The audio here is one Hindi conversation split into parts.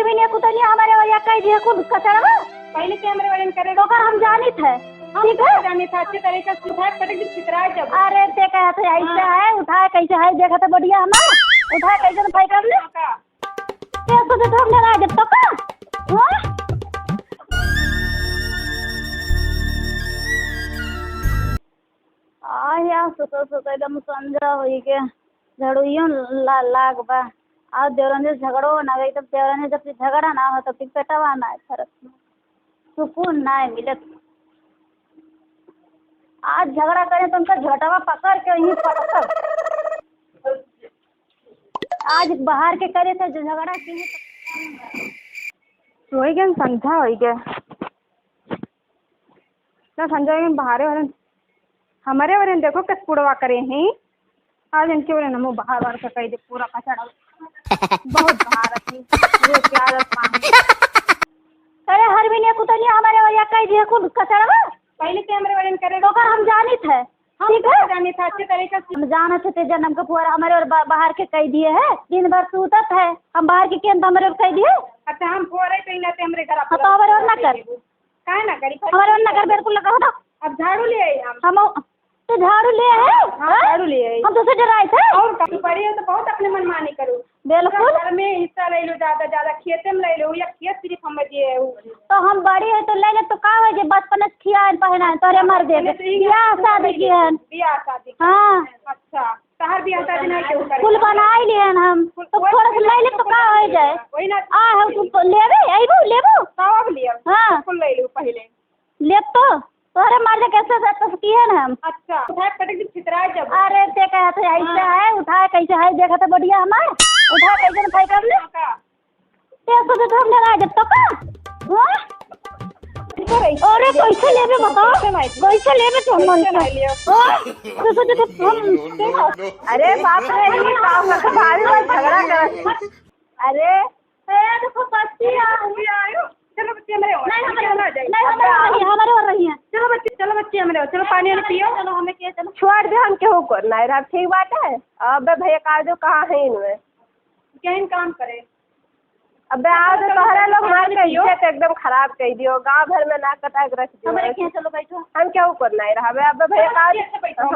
हर महीने कुतनिया हमारे वजह कई दिया कुल कचरा पहले कैमरे वाले ने करे तो कर हम जानित है ठीक है जाने था अच्छे तरीके से उठा पटक दी चित्रा जब अरे ते कहते ऐसा है उठाए कैसे है देखा तो बढ़िया हमारा उठाए कैसे फाई कर ले ते तो हमने ना जब तक हां आया सो एकदम समझा होई के झड़ुइयो लाग बा आ देवरन से झगड़ो ना गई तब देवरन जब झगड़ा ना हो तो फिर पेटवा ना फरक सुकून ना मिले आज झगड़ा करें तो उनका झटवा पकड़ के वहीं पटक आज बाहर के करे थे जो झगड़ा की वही के समझा होई के ना समझा के बाहर वाले हमारे वाले देखो किस कूड़वा करे हैं आज इनके वाले नमो बाहर बाहर का कह दे पूरा कचड़ा बहुत बाहर थी ये क्या पानी अरे हर महीने कुतनिया हमारे वजह कह दिया कुल कचरा पहले कैमरे वाले ने करे तो कर हम जानित है ठीक है जाने था अच्छे तरीके से हम जाना थे जन्म का पूरा हमारे और बाहर के कह दिए है दिन भर सूतत है हम बाहर के केंद्र हमारे और कह दिए अच्छा हम पूरे पे ना थे हमरे घर तो हमारे और ना कर काहे ना करी हमारे और ना कर बिल्कुल लगा होता अब झाड़ू ले आई हम तो झाड़ू ले है झाड़ू ले आई हम तुझसे डराए थे और कभी पड़ी हो तो बहुत अपने मनमानी करो बिल्कुल घर में हिस्सा ले लो ज्यादा खेते में ले लो या खेत सिर्फ हम दिए तो हम बड़ी है तो ले ले तो का है जे बचपन से खियान पहना तोरे मर दे बियाह शादी की है बियाह शादी हां अच्छा तहर बियाह शादी नहीं केहू करे फूल बनाई लिए हम तो थोड़ा सा ले ले तो का हो जाए वही ना आ हम तू लेबे आइबो लेबो सब लिया हां फूल ले लो पहले ले तो तोरे मर जा कैसे से किए ना हम अच्छा उठा पटक दी चित्रा जब अरे ते कहते ऐसा है उठाए कैसे है देखा तो बढ़िया हमारा उठा कैसे फाई कर ले ते तो हमने ना जब तक हां अरे कैसे लेबे बताओ कैसे लेबे तो मन से अरे बाप रे ये काम का भारी झगड़ा कर अरे देखो बच्ची आयो चलो बच्चे मेरे नहीं हमारे और रही है चलो बच्चे हमारे चलो पानी पियो चलो हमें के चलो छोड़ दे हम केहू करना है ठीक बात है अबे भैया का जो कहाँ है इनमें क्या इन काम करे अबे आओ तो तोहरा लोग मार के इज्जत एकदम खराब कर दियो गांव भर में ना कटा के रख दियो हमारे के चलो बैठो हम केहू करना है रहबे अबे भैया का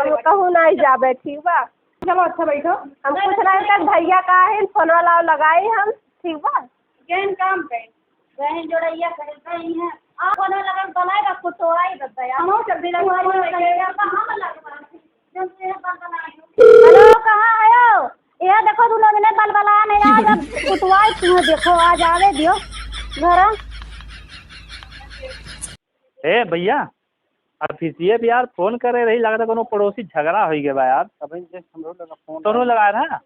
हम कहूँ ना जाबे ठीक बा चलो अच्छा बैठो हम पूछ रहे हैं भैया का है फोन वाला लगाई हम ठीक बा क्या इन काम करे बहन जोड़ैया खरीद रही है आप बना लगा बनाएगा कुटोराई बताया हम जल्दी लगा हेलो कहाँ आयो ये देखो तू लोग ने बलबला नहीं आज अब कुटवाई तू देखो आज आवे दियो घर ए भैया ऑफिसिए भी यार फोन करे रही लगा था कोनो पड़ोसी झगड़ा हो गया बा यार अभी जस्ट हमरो लगा फोन तोरो लगाया था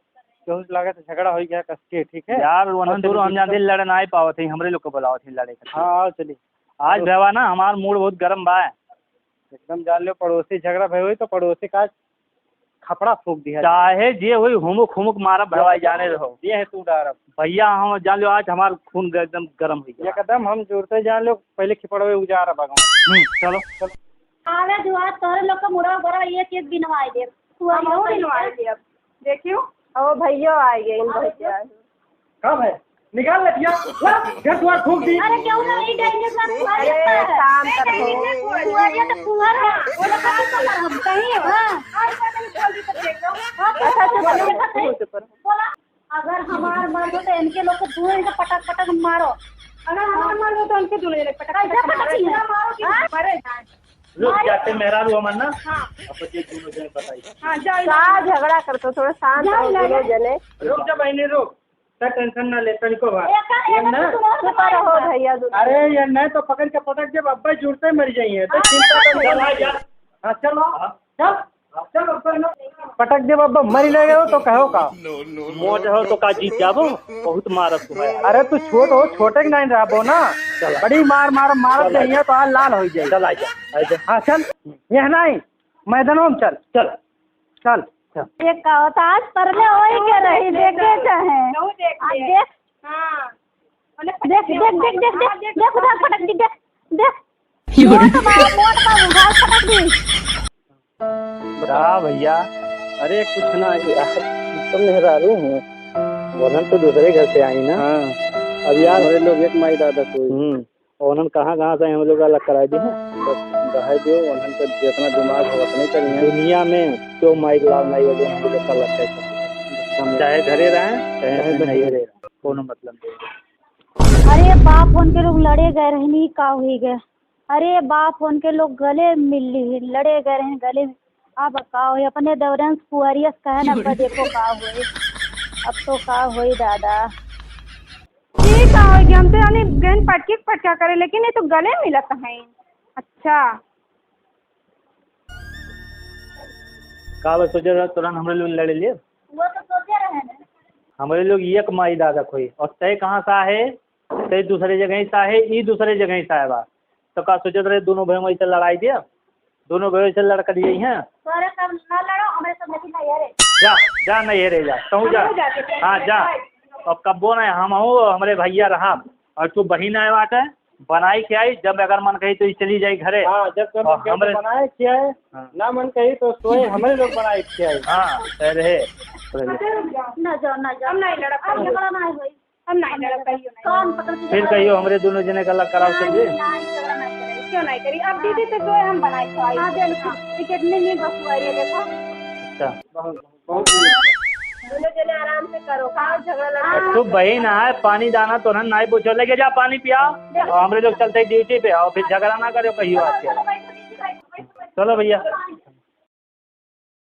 केहू लगा तो झगड़ा हो गया कसके ठीक है यार वनन दूर हम जान लड़े ना ही पावत थी हमरे लोग को बुलावत थी लड़े के हाँ आओ चलिए आज भेवा ना हमार मूड बहुत गरम बा एकदम जान लो पड़ोसी झगड़ा भई हुई तो पड़ोसी का खपड़ा फूक दिया चाहे जे हुई हुमुक हुमुक मारब भवाई जाने रहो ये है तू डारब भैया हम जान लो आज हमार खून एकदम गरम हो गया एकदम हम जोड़ते जान लो पहले खिपड़वे उजार भगवान चलो चलो आवे जुआ तोरे लोग का मुड़ा बड़ा एक एक बिनवाई दे तू हम बिनवाई दे अब देखियो ओ भैया आ गए इन भैया कब है निकाल ले भैया घर द्वार फूक दी अरे क्यों ना ये डाइनेस ना अरे काम करो हुआ ये तो कुहर है वो लोग काम कर हम कहीं हां अच्छा बोला अगर हमार मर्द हो तो इनके लोग को धुएं से पटक पटक मारो अगर हमार मर्द हो तो उनके दूल्हे ने पटक कैसे पटकी है मरे रुक जाते मेहरारू हमन ना हाँ अब ये दोनों जने बताइए हां जाओ झगड़ा करतो थोड़ा शांत रहो जने रुक जा बहनी रुक टेंशन ना ले तनिको बात हो भैया अरे ये नहीं तो पकड़ के पटक जब अब्बा जुड़ते मर जाइए तो चिंता तो नहीं हाँ चलो चल चल पटक जब अब्बा मर लगे हो तो कहो का मोट हो तो का जीत जाबो बहुत मारत तुम्हारे अरे तू छोट हो छोटे के नहीं रहबो ना बड़ी मार मार मारत चाहिए तो आज लाल हो जाए चल आजा हाँ चल यह नहीं मैदानों में चल चल चल एक का होता आज परले होई के रही देखे चाहे देख हां देख देख देख देख देख देख उधर पटक दी देख देख मोट का उधार पटक दी बता भैया अरे कुछ ना तुम मेहरारू हूँ वरन तो दूसरे घर से आई ना अब यार हमारे लोग एक माई दादा कोई और उन्होंने कहाँ से हम लोग अलग कराए दी हैं। रहे जो उन्होंने तो जितना दिमाग हो उतना ही करिए। दुनिया में क्यों माइक लाभ नहीं है जो हम लोग का लगता है, चाहे घरे रहें चाहे नहीं रहे, कोनो मतलब नहीं। अरे बाप फोन के लोग लड़े गए रहनी का हुई गए। अरे बाप फोन के लोग गले मिल लड़े गए रहे गले में। अब का हुई अपने दौरान पुअरियस कहे ना अब देखो का हुई। अब तो का हुई दादा ठीक है हम तो यानी गेंद पटका करे, लेकिन ये तो गले मिलत है। अच्छा का बस सोचे रहा तुरंत हमारे लोग लड़े लिए। वो तो सोचे रहे ना हमारे लोग एक माई दादा खोई और तय कहाँ सा है, तय दूसरे जगह ही सा है, ई दूसरे जगह ही सा है बा। तो का सोचे रहे दोनों भाई में से लड़ाई दिया, दोनों भाई से लड़ कर दिए हैं। तोरे कब ना लड़ो हमारे सब नहीं है रे। जा जा नहीं रे जा कहूँ जा। हाँ जा और कब्बो नहीं हम हूँ हमारे भैया रहा और तू बहन आए बात है बनाई क्या आई जब अगर मन कही तो चली जाए घरे। हाँ जब सब हमरे बनाए क्या है ना मन कही तो सोए हमारे लोग बनाए क्या है। हाँ रहे ना जाओ हम नहीं लड़ा अब झगड़ा नहीं हुई। हम नहीं लड़ा कहियो नहीं कौन पकड़ के फिर कहियो हमारे दोनों जने का अलग कराओ चलिए। क्यों नहीं करी अब दीदी तो सोए हम बनाए खाई। हाँ देखो टिकट नहीं बस हुआ ये देखो। अच्छा दोनों जने आराम से करो, कहाँ झगड़ा लड़ा। तू बहन है पानी दाना तो नहीं पूछो लेके जा पानी पिया और हमारे लोग चलते ड्यूटी पे और फिर झगड़ा ना करो कहियो आके। चलो भैया।